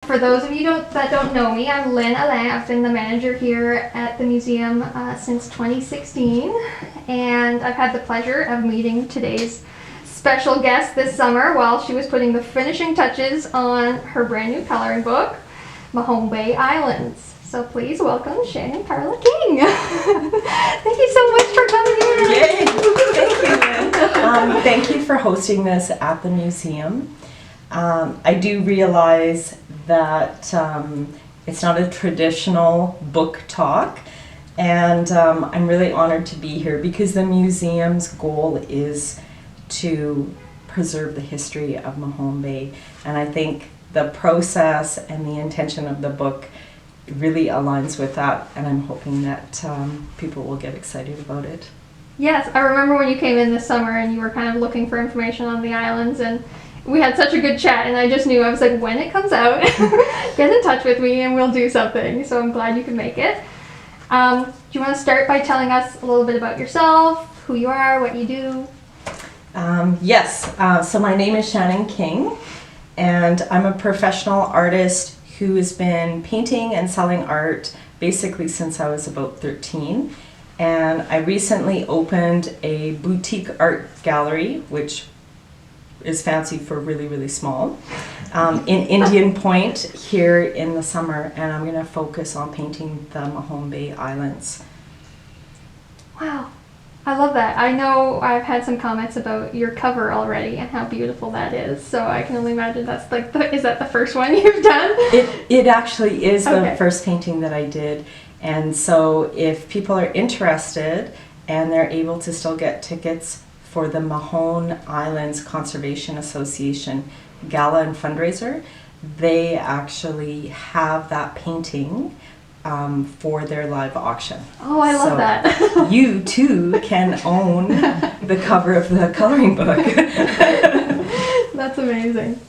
For those of you that don't know me, I'm Lynn Alain. I've been the manager here at the museum since 2016, and I've had the pleasure of meeting today's special guest this summer while she was putting the finishing touches on her brand new coloring book, Mahone Bay Islands. So please welcome Shannon King. Thank you so much for coming here. Yay! Thank you, Lynn. Thank you for hosting this at the museum. I do realize that it's not a traditional book talk, and I'm really honored to be here because the museum's goal is to preserve the history of Mahone Bay, and I think the process and the intention of the book really aligns with that, and I'm hoping that people will get excited about it. Yes, I remember when you came in this summer and you were kind of looking for information on the islands, and we had such a good chat, and I just knew, I was like, when it comes out, get in touch with me and we'll do something. So I'm glad you could make it. Do you want to start by telling us a little bit about yourself, who you are, what you do? Yes, so my name is Shannon King, and I'm a professional artist who has been painting and selling art basically since I was about 13. And I recently opened a boutique art gallery, which is fancy for really, really small, in Indian Point here in the summer, and I'm going to focus on painting the Mahone Bay Islands. Wow, I love that. I know I've had some comments about your cover already and how beautiful that is, so I can only imagine that's like, is that the first one you've done? It actually is Okay. the first painting that I did, and so if people are interested and they're able to still get tickets for the Mahone Islands Conservation Association Gala and Fundraiser, they actually have that painting for their live auction. Oh, I love that. You too can own the cover of the coloring book. That's amazing.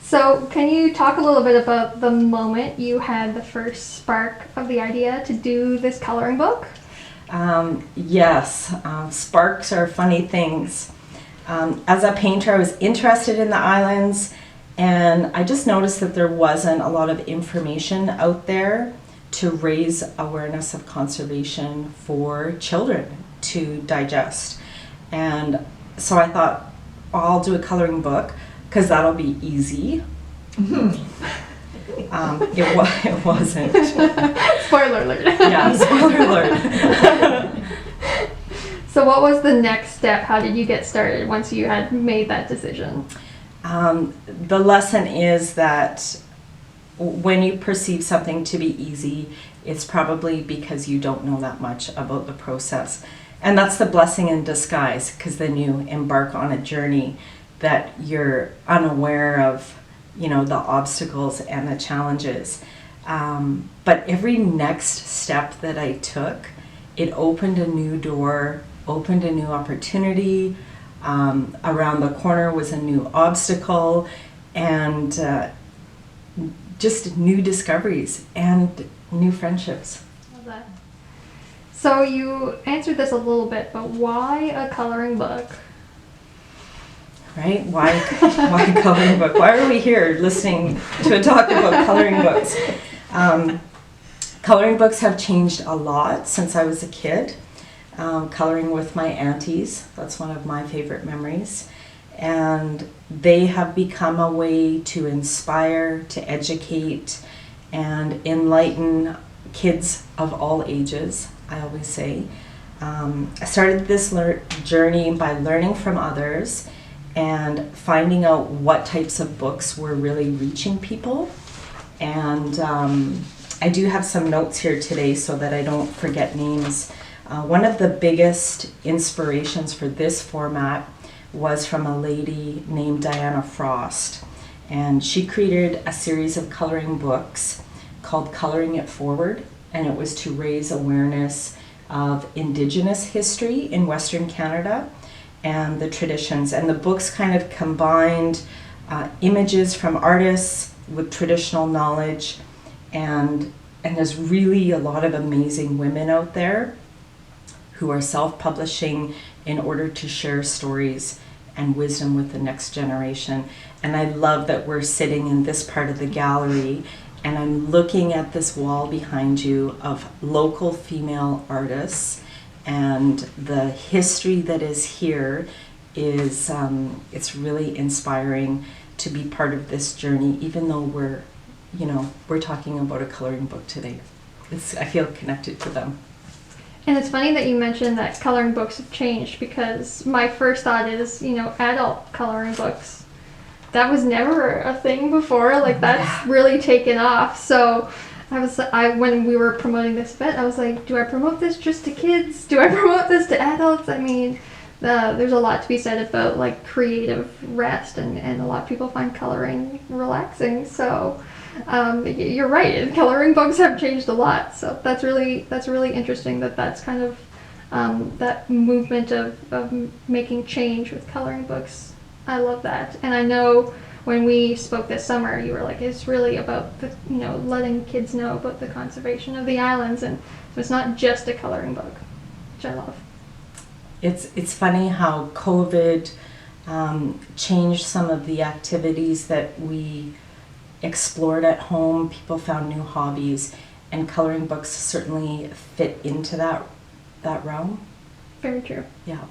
So can you talk a little bit about the moment you had the first spark of the idea to do this coloring book? Yes, sparks are funny things. As a painter, I was interested in the islands, and I just noticed that there wasn't a lot of information out there to raise awareness of conservation for children to digest. And so I thought, I'll do a coloring book because that'll be easy. It wasn't. Spoiler alert. Yeah, spoiler alert. So what was the next step? How did you get started once you had made that decision? The lesson is that when you perceive something to be easy, it's probably because you don't know that much about the process. And that's the blessing in disguise, because then you embark on a journey that you're unaware of, you know, the obstacles and the challenges. But every next step that I took, it opened a new door, opened a new opportunity. Around the corner was a new obstacle, and just new discoveries and new friendships. Love that. So you answered this a little bit, but why a coloring book? Right? Why coloring book? Why are we here listening to a talk about coloring books? Coloring books have changed a lot since I was a kid. Coloring with my aunties, that's one of my favorite memories. And they have become a way to inspire, to educate, and enlighten kids of all ages, I always say. I started this journey by learning from others and finding out what types of books were really reaching people. And I do have some notes here today so that I don't forget names. One of the biggest inspirations for this format was from a lady named Diana Frost. And she created a series of coloring books called Coloring It Forward, and it was to raise awareness of Indigenous history in Western Canada and the traditions. And the books kind of combined images from artists with traditional knowledge, and there's really a lot of amazing women out there who are self-publishing in order to share stories and wisdom with the next generation. And I love that we're sitting in this part of the gallery, and I'm looking at this wall behind you of local female artists, and the history that is here is it's really inspiring to be part of this journey, even though we're talking about a coloring book today. I feel connected to them. And it's funny that you mentioned that coloring books have changed, because my first thought is, adult coloring books. That was never a thing before. Like, that's really taken off. So when we were promoting this event, I was like, do I promote this just to kids? Do I promote this to adults? I mean, there's a lot to be said about like creative rest, and a lot of people find coloring relaxing. So you're right, coloring books have changed a lot. So that's really interesting that's kind of that movement of making change with coloring books. I love that. And I know when we spoke this summer, you were like, it's really about letting kids know about the conservation of the islands, and so it's not just a coloring book, which I love. It's funny how COVID changed some of the activities that we explored at home. People found new hobbies, and coloring books certainly fit into that realm. Very true. Yeah.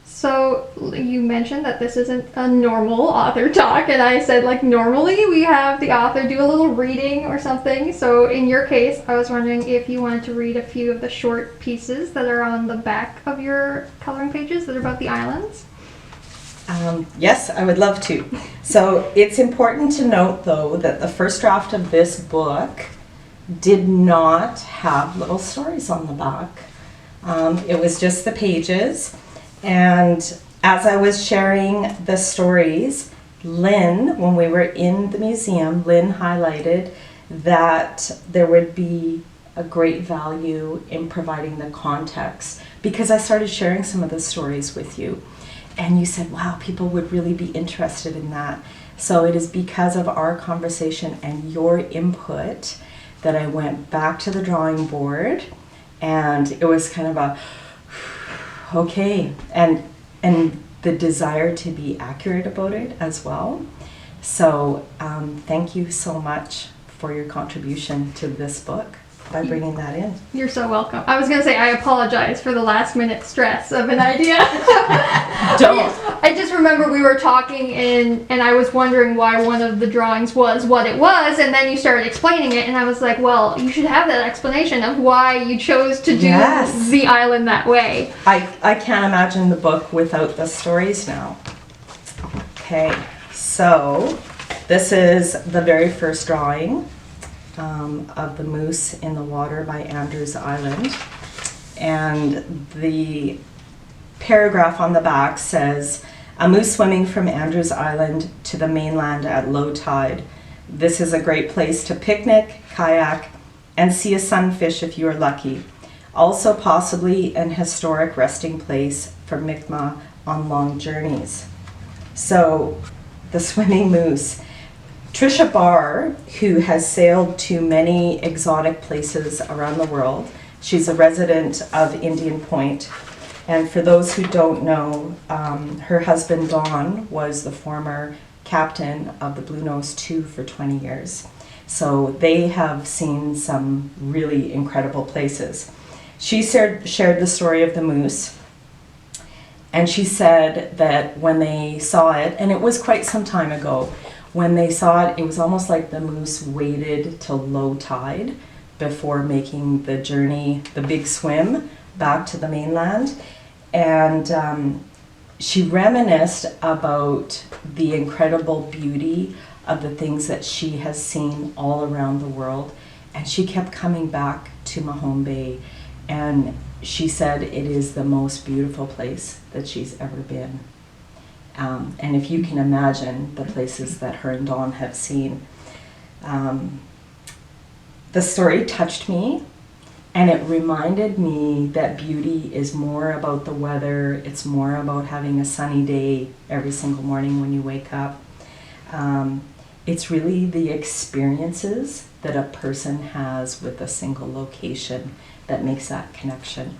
So you mentioned that this isn't a normal author talk, and I said, like, normally we have the author do a little reading or something. So in your case, I was wondering if you wanted to read a few of the short pieces that are on the back of your coloring pages that are about the islands. Yes, I would love to. So it's important to note, though, that the first draft of this book did not have little stories on the back. It was just the pages. And as I was sharing the stories, Lynn, when we were in the museum, Lynn highlighted that there would be a great value in providing the context, because I started sharing some of the stories with you. And you said, wow, people would really be interested in that. So it is because of our conversation and your input that I went back to the drawing board, and it was kind of a okay, and the desire to be accurate about it as well. So thank you so much for your contribution to this book by bringing that in. You're so welcome. I was going to say I apologize for the last minute stress of an idea. Don't. I just remember we were talking and I was wondering why one of the drawings was what it was, and then you started explaining it, and I was like, well, you should have that explanation of why you chose to do the island that way. I can't imagine the book without the stories now. Okay, so this is the very first drawing of the moose in the water by Andrews Island, and the paragraph on the back says, a moose swimming from Andrews Island to the mainland at low tide. This is a great place to picnic, kayak, and see a sunfish if you are lucky. Also possibly an historic resting place for Mi'kmaq on long journeys. So the swimming moose. Trisha Barr, who has sailed to many exotic places around the world, she's a resident of Indian Point. And for those who don't know, her husband Don was the former captain of the Blue Nose 2 for 20 years. So they have seen some really incredible places. She shared the story of the moose, and she said that when they saw it, and it was quite some time ago, when they saw it, it was almost like the moose waited till low tide before making the journey, the big swim, back to the mainland. And she reminisced about the incredible beauty of the things that she has seen all around the world. And she kept coming back to Mahone Bay. And she said it is the most beautiful place that she's ever been. And if you can imagine the places that her and Dawn have seen. The story touched me, and it reminded me that beauty is more about the weather. It's more about having a sunny day every single morning when you wake up. It's really the experiences that a person has with a single location that makes that connection.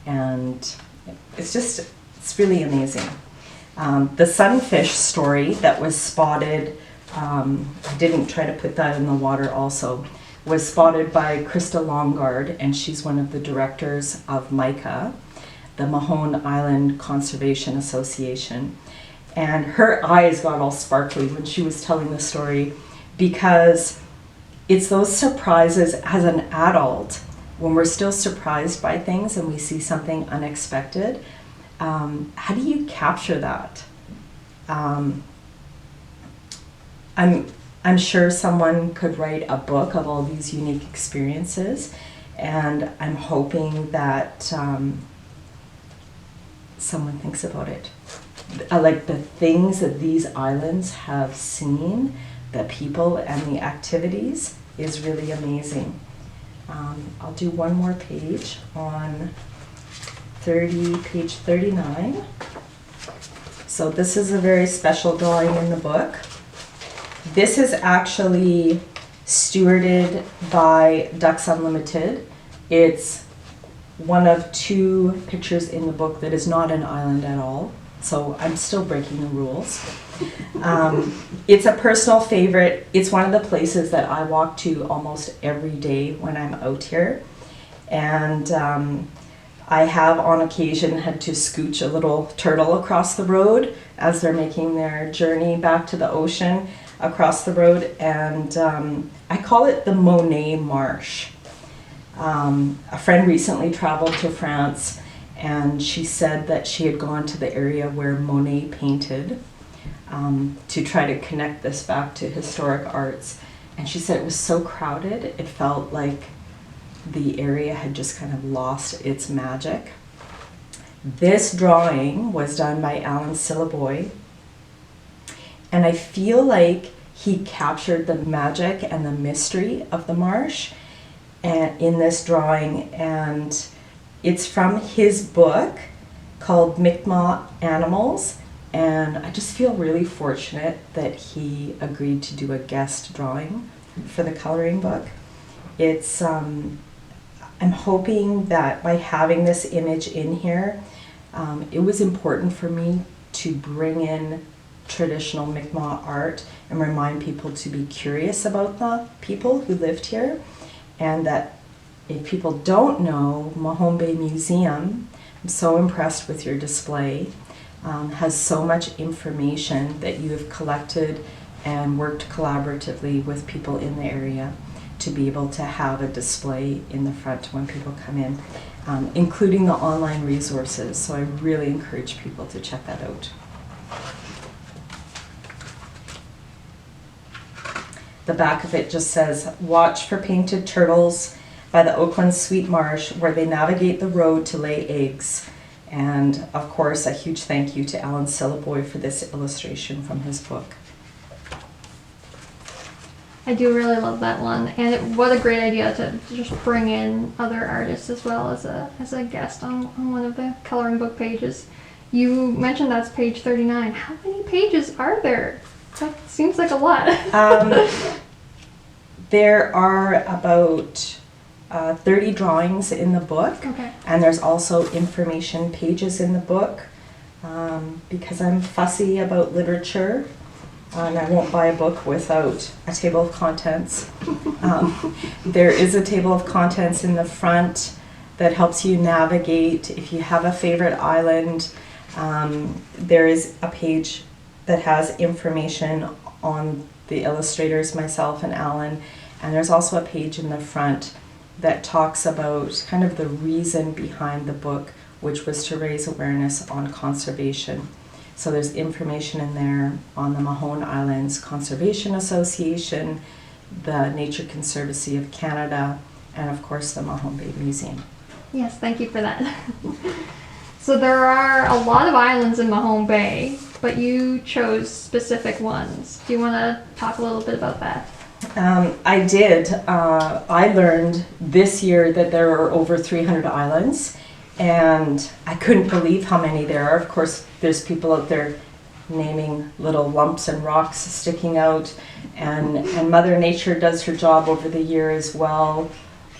And it's really amazing. The sunfish story that was spotted, I didn't try to put that in the water also, was spotted by Krista Longard, and she's one of the directors of MICA, the Mahone Island Conservation Association. And her eyes got all sparkly when she was telling the story, because it's those surprises as an adult, when we're still surprised by things and we see something unexpected. How do you capture that? I'm sure someone could write a book of all these unique experiences, and I'm hoping that someone thinks about it. Like the things that these islands have seen, the people and the activities is really amazing. I'll do one more page on page 39. So this is a very special drawing in the book. This is actually stewarded by Ducks Unlimited. It's one of 2 pictures in the book that is not an island at all. So I'm still breaking the rules. It's a personal favorite. It's one of the places that I walk to almost every day when I'm out here. And I have on occasion had to scooch a little turtle across the road as they're making their journey back to the ocean across the road. And I call it the Monet Marsh. A friend recently traveled to France, and she said that she had gone to the area where Monet painted to try to connect this back to historic arts. And she said it was so crowded, it felt like the area had just kind of lost its magic. This drawing was done by Alan Syliboy, and I feel like he captured the magic and the mystery of the marsh in this drawing, and it's from his book called Mi'kmaq Animals, and I just feel really fortunate that he agreed to do a guest drawing for the coloring book. It's I'm hoping that by having this image in here, it was important for me to bring in traditional Mi'kmaq art and remind people to be curious about the people who lived here, and that if people don't know, Mahone Bay Museum, I'm so impressed with your display, has so much information that you have collected and worked collaboratively with people in the area to be able to have a display in the front when people come in, including the online resources. So I really encourage people to check that out. The back of it just says, "Watch for painted turtles by the Oakland Sweet Marsh where they navigate the road to lay eggs." And of course, a huge thank you to Alan Syliboy for this illustration from his book. I do really love that one, and what a great idea to just bring in other artists as well as a guest on one of the coloring book pages. You mentioned that's page 39. How many pages are there? That seems like a lot. There are about 30 drawings in the book, Okay. and there's also information pages in the book, because I'm fussy about literature. And I won't buy a book without a table of contents. There is a table of contents in the front that helps you navigate. If you have a favorite island, there is a page that has information on the illustrators, myself and Alan. And there's also a page in the front that talks about kind of the reason behind the book, which was to raise awareness on conservation. So there's information in there on the Mahone Islands Conservation Association, the Nature Conservancy of Canada, and of course the Mahone Bay Museum. Yes, thank you for that. So there are a lot of islands in Mahone Bay, but you chose specific ones. Do you want to talk a little bit about that? I did. I learned this year that there are over 300 islands, and I couldn't believe how many there are. Of course, there's people out there naming little lumps and rocks sticking out, and Mother Nature does her job over the year as well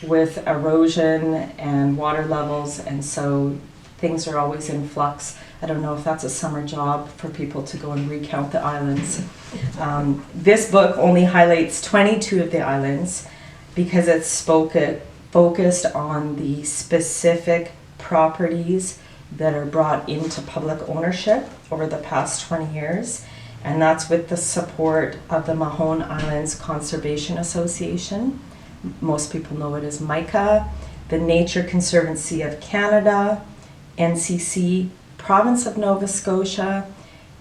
with erosion and water levels, and so things are always in flux. I don't know if that's a summer job for people to go and recount the islands. This book only highlights 22 of the islands because it's focused on the specific properties that are brought into public ownership over the past 20 years. And that's with the support of the Mahone Islands Conservation Association. Most people know it as MICA, the Nature Conservancy of Canada, NCC, Province of Nova Scotia,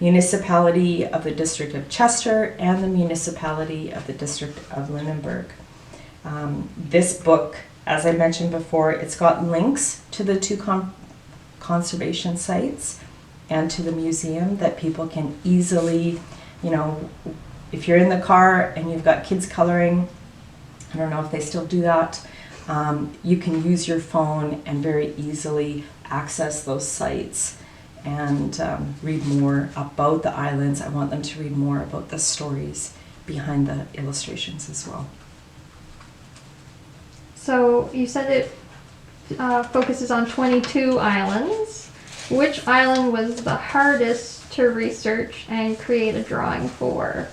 Municipality of the District of Chester, and the Municipality of the District of Lunenburg. This book, as I mentioned before, it's got links to the two conservation sites and to the museum that people can easily, you know, if you're in the car and you've got kids coloring, I don't know if they still do that, you can use your phone and very easily access those sites and read more about the islands. I want them to read more about the stories behind the illustrations as well. So you said it focuses on 22 islands. Which island was the hardest to research and create a drawing for?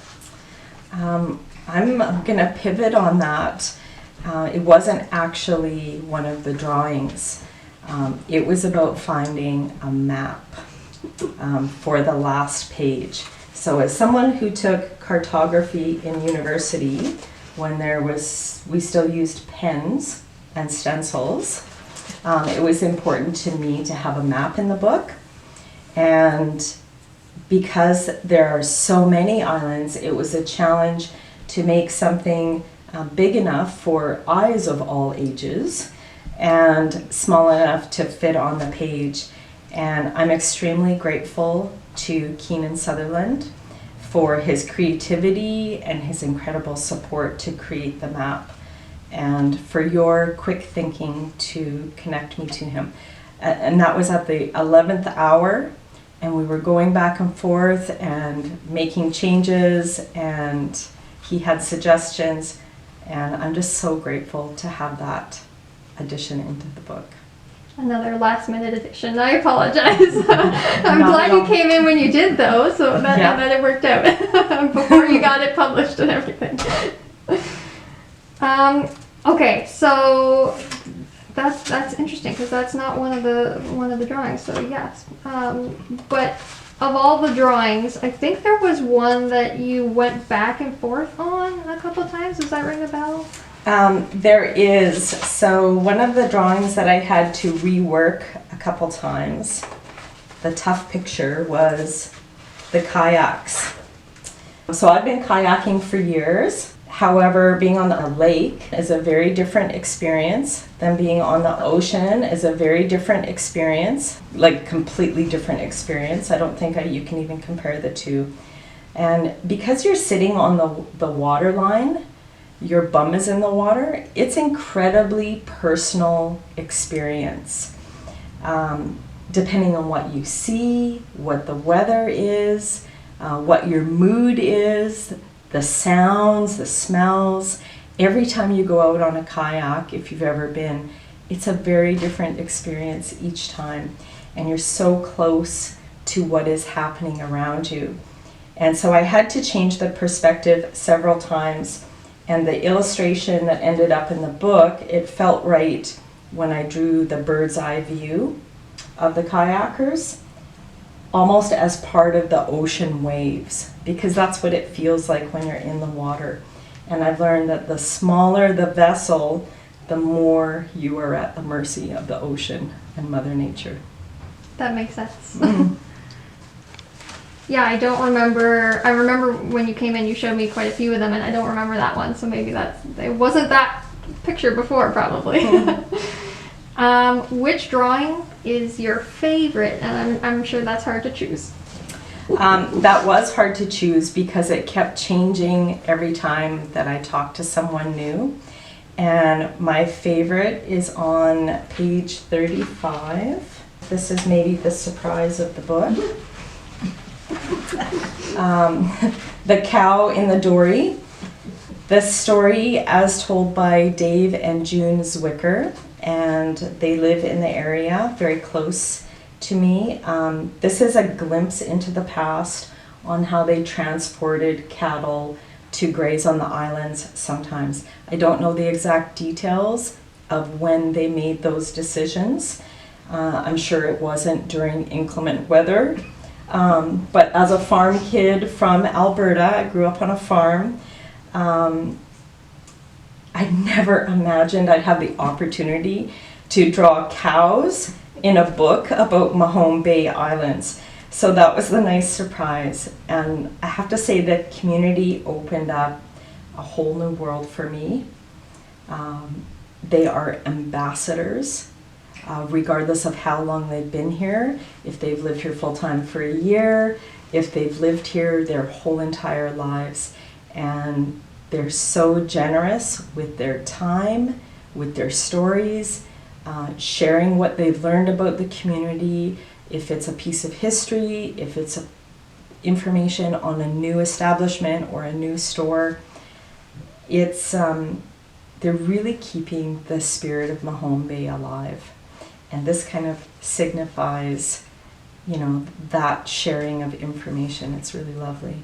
I'm going to pivot on that. It wasn't actually one of the drawings. It was about finding a map for the last page. So as someone who took cartography in university, when we still used pens and stencils, it was important to me to have a map in the book. And because there are so many islands, it was a challenge to make something big enough for eyes of all ages and small enough to fit on the page. And I'm extremely grateful to Keenan Sutherland for his creativity and his incredible support to create the map, and for your quick thinking to connect me to him. And that was at the 11th hour, and we were going back and forth and making changes, and he had suggestions, and I'm just so grateful to have that addition into the book. Another last minute addition. I apologize. I'm glad you came in when you did though, so that it worked out before you got it published and everything. Okay, so that's interesting because that's not one of the drawings. So yes, but of all the drawings, I think there was one that you went back and forth on a couple times. Does that ring a bell? There is. So one of the drawings that I had to rework a couple times, the tough picture, was the kayaks. So I've been kayaking for years. However, being on the lake is a very different experience than being on the ocean is a very different experience, like completely different experience. I don't think you can even compare the two. And because you're sitting on the water line, your bum is in the water, it's incredibly personal experience. Depending on what you see, what the weather is, what your mood is, the sounds, the smells. Every time you go out on a kayak, if you've ever been, it's a very different experience each time. And you're so close to what is happening around you. And so I had to change the perspective several times. And the illustration that ended up in the book, it felt right when I drew the bird's eye view of the kayakers, almost as part of the ocean waves, because that's what it feels like when you're in the water. And I've learned that the smaller the vessel, the more you are at the mercy of the ocean and Mother Nature. That makes sense. Mm. Yeah, I don't remember. I remember when you came in, you showed me quite a few of them, and I don't remember that one. So maybe it wasn't that picture before, probably. Which drawing is your favorite? And I'm sure that's hard to choose. That was hard to choose because it kept changing every time that I talked to someone new. And my favorite is on page 35. This is maybe the surprise of the book. The cow in the dory. This story as told by Dave and June Zwicker, and they live in the area very close to me. This is a glimpse into the past on how they transported cattle to graze on the islands sometimes. I don't know the exact details of when they made those decisions. I'm sure it wasn't during inclement weather. But as a farm kid from Alberta, I grew up on a farm. I never imagined I'd have the opportunity to draw cows in a book about Mahone Bay Islands. So that was the nice surprise. And I have to say the community opened up a whole new world for me. They are ambassadors, regardless of how long they've been here. If they've lived here full time for a year, if they've lived here their whole entire lives. And they're so generous with their time, with their stories, sharing what they've learned about the community, if it's a piece of history, if it's information on a new establishment or a new store. It's they're really keeping the spirit of Mahone Bay alive. And this kind of signifies, you know, that sharing of information. It's really lovely.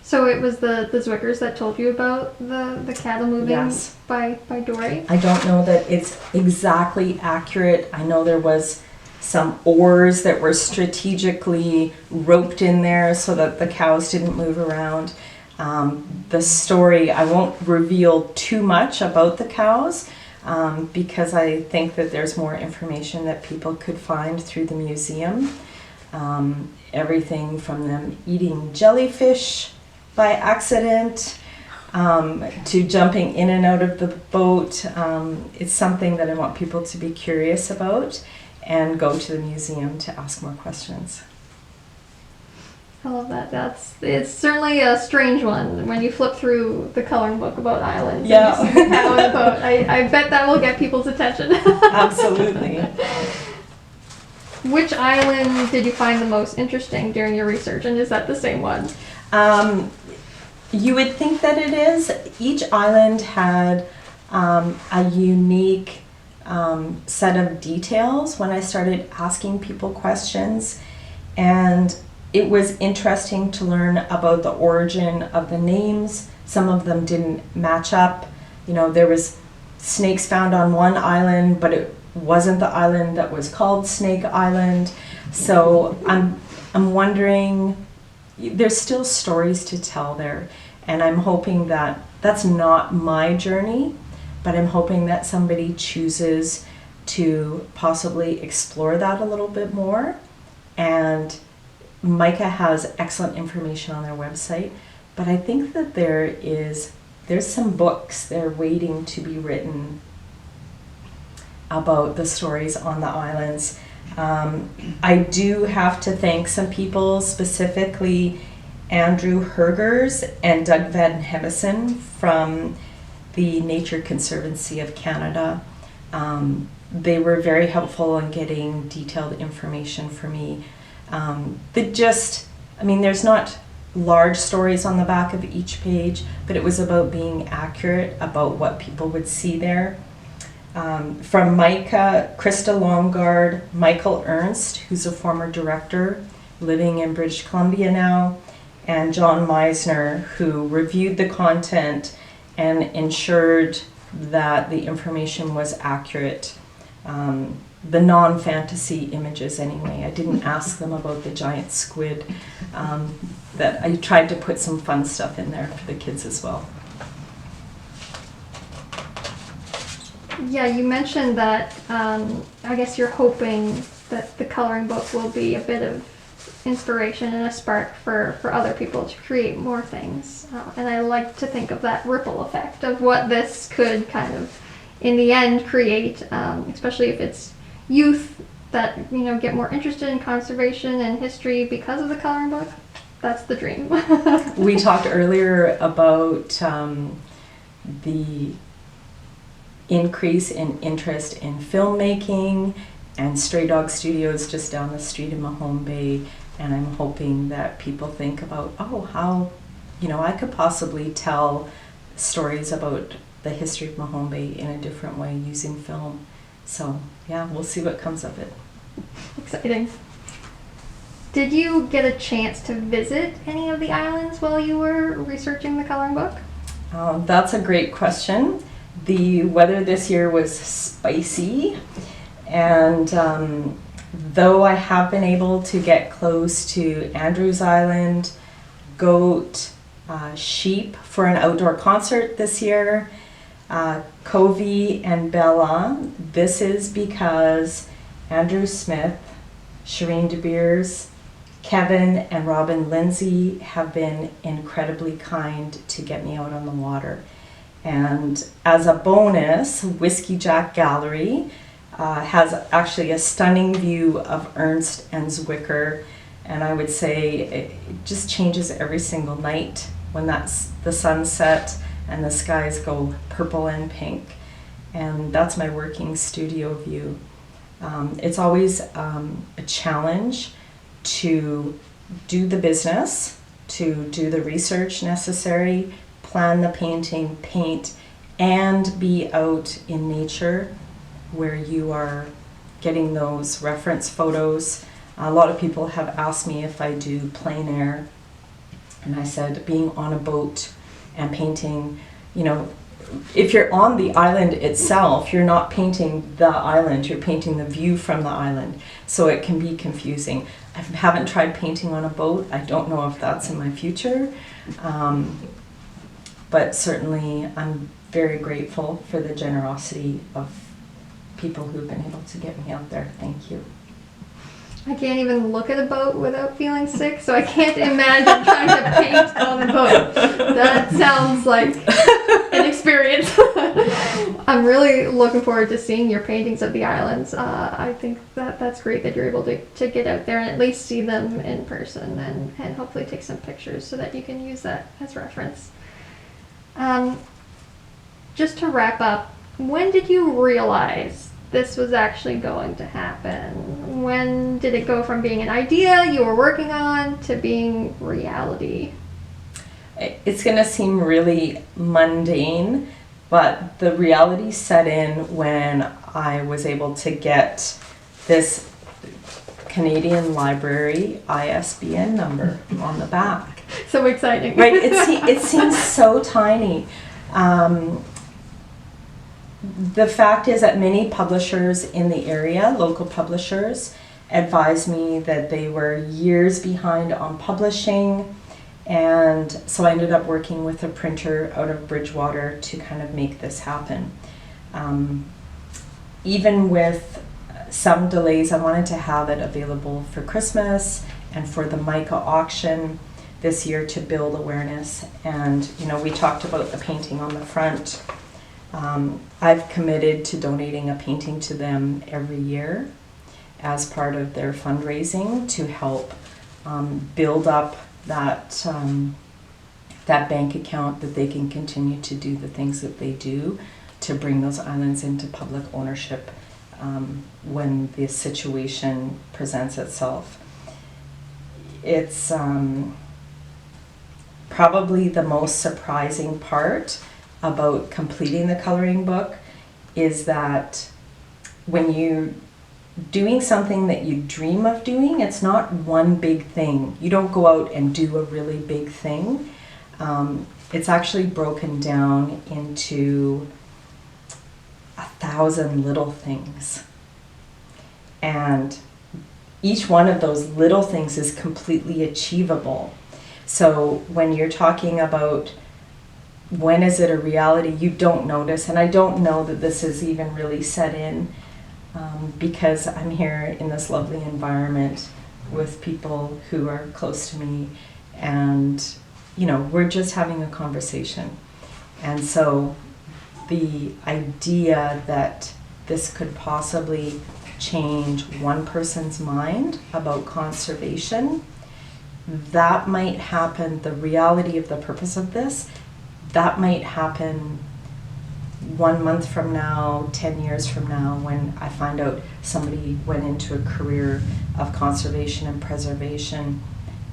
So it was the Zwickers that told you about the cattle moving. Yes. by Dory? I don't know that it's exactly accurate. I know there was some oars that were strategically roped in there so that the cows didn't move around. The story, I won't reveal too much about the cows because I think that there's more information that people could find through the museum. Everything from them eating jellyfish by accident to jumping in and out of the boat. It's something that I want people to be curious about and go to the museum to ask more questions. I love that. It's certainly a strange one when you flip through the coloring book about islands. Yeah. And you see the cow on the boat. I bet that will get people's attention. Absolutely. Which island did you find the most interesting during your research, and is that the same one? You would think that it is. Each island had a unique set of details when I started asking people questions, and it was interesting to learn about the origin of the names. Some of them didn't match up. You know, there was snakes found on one island, but it wasn't the island that was called Snake Island. So I'm wondering, there's still stories to tell there, and I'm hoping that that's not my journey, but I'm hoping that somebody chooses to possibly explore that a little bit more. And Micah has excellent information on their website, but I think that there's some books that are waiting to be written about the stories on the islands. I do have to thank some people, specifically Andrew Hergers and Doug Van Hevison from the Nature Conservancy of Canada. They were very helpful in getting detailed information for me. There's not large stories on the back of each page, but it was about being accurate about what people would see there. From Micah, Krista Longard, Michael Ernst, who's a former director living in British Columbia now, and John Meisner, who reviewed the content and ensured that the information was accurate. The non-fantasy images anyway. I didn't ask them about the giant squid. That I tried to put some fun stuff in there for the kids as well. Yeah, you mentioned that I guess you're hoping that the coloring book will be a bit of inspiration and a spark for other people to create more things. And I like to think of that ripple effect of what this could kind of, in the end, create, especially if it's youth that, you know, get more interested in conservation and history because of the coloring book. That's the dream. We talked earlier about the increase in interest in filmmaking and Stray Dog Studios just down the street in Mahone Bay, and I'm hoping that people think about, how, I could possibly tell stories about the history of Mahone Bay in a different way using film. So yeah, we'll see what comes of it. Exciting. Did you get a chance to visit any of the islands while you were researching the coloring book? That's a great question. The weather this year was spicy, and though I have been able to get close to Andrews Island, goat, sheep for an outdoor concert this year, Covey and Bella, this is because Andrew Smith, Shireen De Beers, Kevin and Robin Lindsay have been incredibly kind to get me out on the water. And as a bonus, Whiskey Jack Gallery has actually a stunning view of Ernst and Zwicker, and I would say it just changes every single night when that's the sunset and the skies go purple and pink. And that's my working studio view. It's always a challenge to do the business, to do the research necessary, plan the painting, paint, and be out in nature where you are getting those reference photos. A lot of people have asked me if I do plein air, and I said being on a boat and painting, you know, if you're on the island itself, you're not painting the island, you're painting the view from the island. So it can be confusing. I haven't tried painting on a boat. I don't know if that's in my future. But certainly I'm very grateful for the generosity of people who've been able to get me out there. Thank you. I can't even look at a boat without feeling sick, so I can't imagine trying to paint on a boat. That sounds like an experience. I'm really looking forward to seeing your paintings of the islands. I think that's great that you're able to get out there and at least see them in person and hopefully take some pictures so that you can use that as reference. Just to wrap up, when did you realize this was actually going to happen? When did it go from being an idea you were working on to being reality? It's going to seem really mundane, but the reality set in when I was able to get this Canadian Library ISBN number on the back. So exciting. Right, it seems so tiny. The fact is that many publishers in the area, local publishers, advised me that they were years behind on publishing, and so I ended up working with a printer out of Bridgewater to kind of make this happen. Even with some delays, I wanted to have it available for Christmas and for the Mica auction this year to build awareness. And you know, we talked about the painting on the front. I've committed to donating a painting to them every year as part of their fundraising to help build up that bank account that they can continue to do the things that they do to bring those islands into public ownership when the situation presents itself. It's probably the most surprising part about completing the coloring book is that when you're doing something that you dream of doing, it's not one big thing. You don't go out and do a really big thing. It's actually broken down into 1,000 little things. And each one of those little things is completely achievable. So when you're talking about when is it a reality, you don't notice, and I don't know that this is even really set in because I'm here in this lovely environment with people who are close to me, and you know, we're just having a conversation. And so the idea that this could possibly change one person's mind about conservation, that might happen, the reality of the purpose of this, that might happen 1 month from now, 10 years from now, when I find out somebody went into a career of conservation and preservation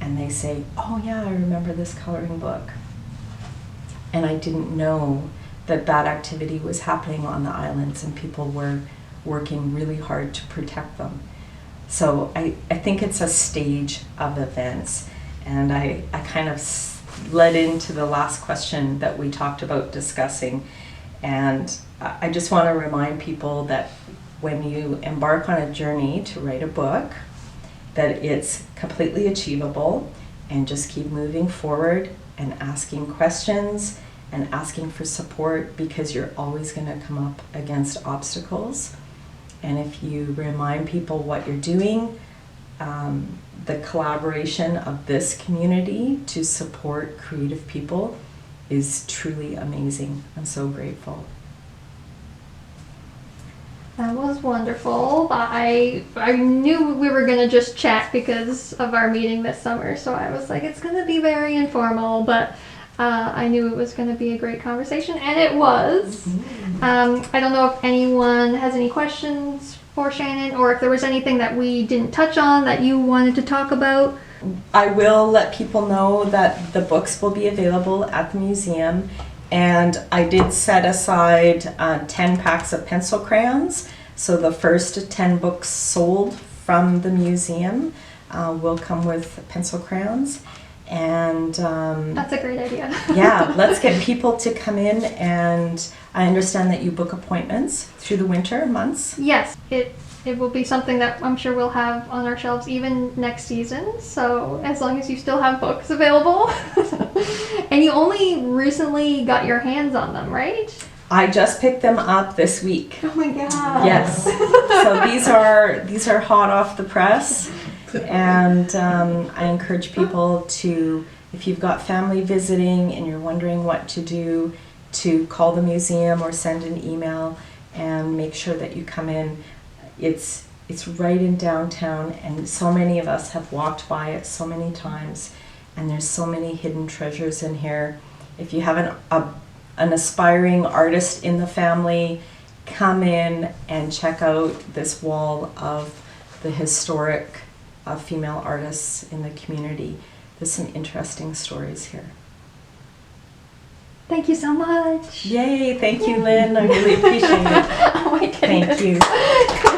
and they say, oh yeah, I remember this coloring book. And I didn't know that that activity was happening on the islands and people were working really hard to protect them. So I think it's a stage of events. And I kind of led into the last question that we talked about discussing. And I just want to remind people that when you embark on a journey to write a book, that it's completely achievable, and just keep moving forward and asking questions and asking for support, because you're always going to come up against obstacles. And if you remind people what you're doing, the collaboration of this community to support creative people is truly amazing. I'm so grateful. That was wonderful. I knew we were gonna just chat because of our meeting this summer, so I was like, it's gonna be very informal, but I knew it was gonna be a great conversation, and it was. I don't know if anyone has any questions for Shannon, or if there was anything that we didn't touch on that you wanted to talk about. I will let people know that the books will be available at the museum. And I did set aside 10 packs of pencil crayons. So the first 10 books sold from the museum will come with pencil crayons. And that's a great idea. yeah, let's get people to come in. And I understand that you book appointments through the winter months. Yes, it will be something that I'm sure we'll have on our shelves even next season. So as long as you still have books available. And you only recently got your hands on them, right? I just picked them up this week. Oh my god. Yes. So these are hot off the press. And I encourage people to, if you've got family visiting and you're wondering what to do, to call the museum or send an email and make sure that you come in. It's right in downtown, and so many of us have walked by it so many times, and there's so many hidden treasures in here. If you have an aspiring artist in the family, come in and check out this wall of the historic female artists in the community. There's some interesting stories here. Thank you so much. Yay, thank you, Lynn. I really appreciate it. Oh my goodness. Thank you.